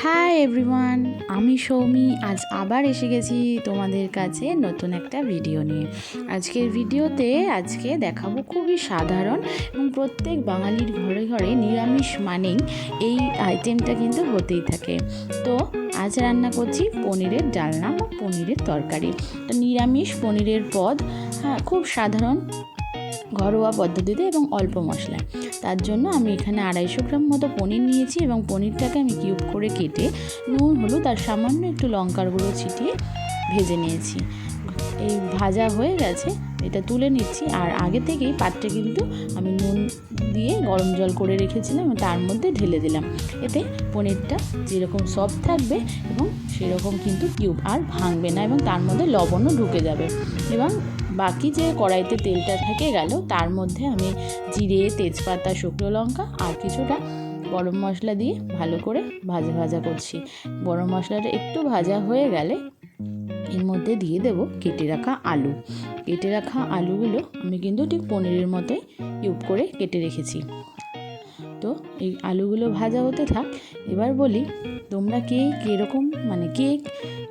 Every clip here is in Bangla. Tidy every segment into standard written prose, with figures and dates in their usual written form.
হাই এভরিওয়ান, আমি সৌমি। আজ আবার এসে গেছি তোমাদের কাছে নতুন একটা ভিডিও নিয়ে। আজকের ভিডিওতে দেখাবো খুবই সাধারণ এবং প্রত্যেক বাঙালির ঘরে ঘরে নিরামিষ মানেই এই আইটেমটা কিন্তু হতেই থাকে। তো আজ রান্না করছি পনিরের ডালনা বা পনিরের তরকারি। তো নিরামিষ পনিরের পদ, খুব সাধারণ ঘরোয়া পদ্ধতিতে এবং অল্প মশলায়। তার জন্য আমি এখানে 250 গ্রাম মতো পনির নিয়েছি এবং পনিরটাকে আমি কিউব করে কেটে নুন হলুদ আর সামান্য একটু লঙ্কার গুঁড়ো ছিটিয়ে ভেজে নিয়েছি। এই ভাজা হয়ে গেছে, এটা তুলে নিচ্ছি। আর আগে থেকেই পাত্রে কিন্তু আমি নুন দিয়ে গরম জল করে রেখেছিলাম, তার মধ্যে ঢেলে দিলাম। এতে পনিরটা যেরকম সফট থাকবে এবং সেরকম কিন্তু কিউব আর ভাঙবে না এবং তার মধ্যে লবণও ঢুকে যাবে। এবং বাকি যে কড়াইতে তেলটা থেকে গেল তার মধ্যে আমি জিরে, তেজপাতা, শুকনো লঙ্কা আর কিছুটা গরম মশলা দিয়ে ভালো করে ভাজা করছি। গরম মশলাটা একটু ভাজা হয়ে গেলে এর মধ্যে দিয়ে দেব কেটে রাখা আলু। কেটে রাখা আলুগুলো আমি কিন্তু ঠিক পনিরের মতোই কিউব করে কেটে রেখেছি। তো এই আলুগুলো ভাজা হতে থাক। এবার বলি, তোমরা কে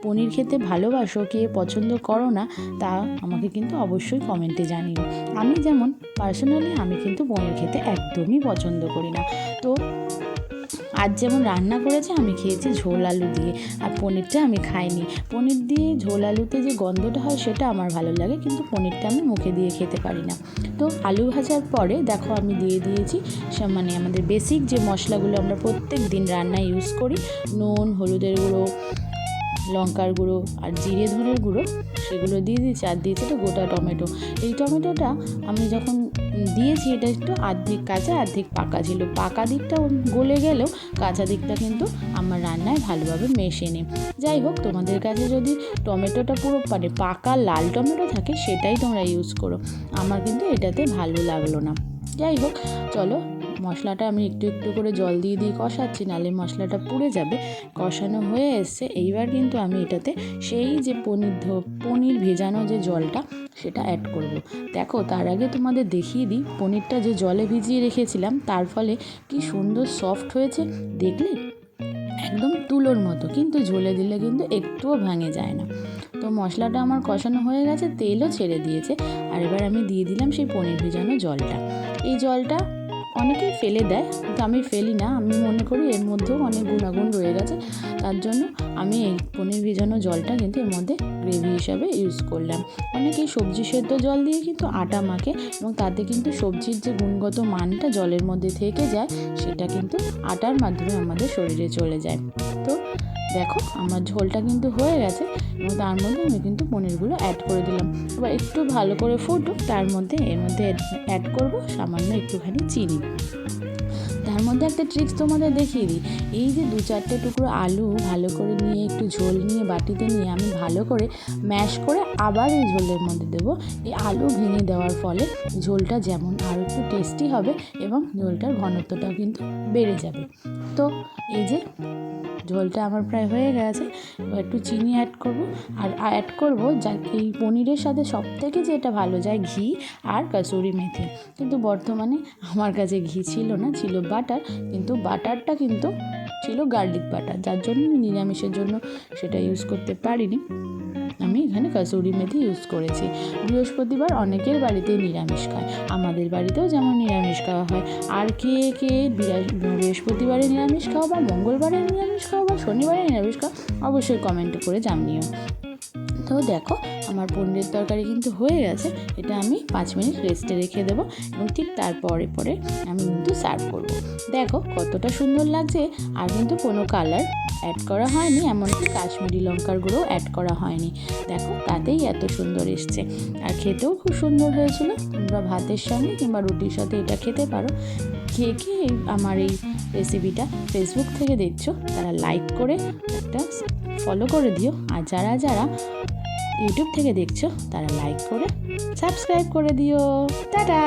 পনির খেতে ভালোবাসো, কে পছন্দ করো না, তা আমাকে কিন্তু অবশ্যই কমেন্টে জানিও। আমি যেমন পার্সোনালি আমি কিন্তু পনির খেতে একদমই পছন্দ করি না। তো আজ যেমন রান্না করেছে আমি খেয়েছি ঝোল আলু দিয়ে, আর পনিরটা আমি খাইনি। পনির দিয়ে ঝোল আলুতে যে গন্ধটা হয় সেটা আমার ভালো লাগে, কিন্তু পনিরটা আমি মুখে দিয়ে খেতে পারি না। তো আলু ভাজার পরে দেখো আমি দিয়ে দিয়েছি আমাদের বেসিক যে মশলাগুলো আমরা প্রত্যেক দিন রান্নায় ইউজ করি, নুন, হলুদের গুঁড়ো, লঙ্কার গুঁড়ো আর জিরে ধনের গুঁড়ো, সেগুলো দিয়ে দিয়েছি। আর দিয়েছি তো গোটা টমেটো। এই টমেটোটা আমি যখন দিয়েছি এটা একটু আর্ধেক কাঁচা আর্ধেক পাকা ছিল। পাকা দিকটা গলে গেলেও কাঁচা দিকটা কিন্তু আমার রান্নায় ভালোভাবে মেশে নেই। যাই হোক, তোমাদের কাছে যদি টমেটোটা পুরো পাকা লাল টমেটো থাকে সেটাই তোমরা ইউজ করো। আমার কিন্তু এটাতে ভালো লাগলো না। যাই হোক, চলো মশলাটা আমি একটু একটু করে জল দিয়ে কষাচ্ছি, নাহলে মশলাটা পুড়ে যাবে। কষানো হয়ে এসছে। এইবার কিন্তু আমি এটাতে সেই যে পনির ভেজানো যে জলটা সেটা অ্যাড করব। দেখো, তার আগে তোমাদের দেখিয়ে দিই পনিরটা যে জলে ভিজিয়ে রেখেছিলাম তার ফলে কি সুন্দর সফট হয়েছে, দেখলে একদম তুলোর মতো, কিন্তু ঝোলে দিলে কিন্তু একটুও ভাঙে যায় না। তো মশলাটা আমার কষানো হয়ে গেছে, তেলও ছেড়ে দিয়েছে। আর এবার আমি দিয়ে দিলাম সেই পনির ভেজানো জলটা। এই জলটা অনেকেই ফেলে দেয়, কিন্তু আমি ফেলি না। আমি মনে করি এর মধ্যেও অনেক গুণাগুণ রয়ে গেছে, তার জন্য আমি এই পনির ভেজানো জলটা কিন্তু এর মধ্যে গ্রেভি হিসাবে ইউজ করলাম। অনেকেই সবজি সেদ্ধ জল দিয়ে কিন্তু আটা মাখে এবং তাতে কিন্তু সবজির যে গুণগত মানটা জলের মধ্যে থেকে যায় সেটা কিন্তু আটার মাধ্যমে আমাদের শরীরে চলে যায়। তো দেখো আমার ঝোলটা কিন্তু হয়ে গেছে এবং তার মধ্যে আমি কিন্তু পনিরগুলো অ্যাড করে দিলাম। এবার একটু ভালো করে ফুটুক, এর মধ্যে অ্যাড করব সামান্য একটুখানি চিনি। তার মধ্যে একটা ট্রিক্স তোমাদের দেখিয়ে দিই। এই যে 2-4টে টুকরো আলু ভালো করে নিয়ে একটু ঝোল নিয়ে বাটিতে নিয়ে আমি ভালো করে ম্যাশ করে আবার এই ঝোলের মধ্যে দেবো। এই আলু ভেঙে দেওয়ার ফলে ঝোলটা যেমন আরও একটু টেস্টি হবে এবং ঝোলটার ঘনত্বটাও কিন্তু বেড়ে যাবে। তো এই যে ঝোলটা আমার প্রায় হয়ে গেছে। এবার একটু চিনি অ্যাড করব, আর অ্যাড করব যা এই পনিরের সাথে সবথেকে যেটা ভালো যায় ঘি আর কসুরি মেথি। কিন্তু বর্তমানে আমার কাছে ঘি ছিল না, ছিল বাটার, কিন্তু বাটারটা কিন্তু ছিল গার্লিক বাটার, যার জন্য নিরামিষের জন্য সেটা ইউজ করতে পারিনি। আমি এখানে কসুরি মেথি ইউজ করেছি। বৃহস্পতিবার অনেকের বাড়িতেই নিরামিষ খায়, আমাদের বাড়িতেও যেমন নিরামিষ খাওয়া হয়। আর কে বৃহস্পতিবারে নিরামিষ খাও বা মঙ্গলবারে নিরামিষ খাও বা শনিবারে নিরামিষ খাও অবশ্যই কমেন্ট করে জানিও। তো দেখো আমার পনিরের তরকারি কিন্তু হয়ে গেছে। এটা আমি 5 মিনিট রেস্টে রেখে দেবো এবং ঠিক তারপরে আমি কিন্তু সার্ভ করব। দেখো কতটা সুন্দর লাগছে, আর কিন্তু কোনো কালার অ্যাড করা হয়নি, এমনকি কাশ্মীরি লঙ্কার গুঁড়ো অ্যাড করা হয়নি। দেখো তাতেই এত সুন্দর এসছে, আর খেতেও খুব সুন্দর হয়েছিল। তোমরা ভাতের সঙ্গে কিংবা রুটির সাথে এটা খেতে পারো। কে আমার এই রেসিপিটা ফেসবুক থেকে দেখছো তারা লাইক করে একটা ফলো করে দিও, আর যারা ইউটিউব থেকে দেখছো তারা লাইক করে সাবস্ক্রাইব করে দিও। টাটা।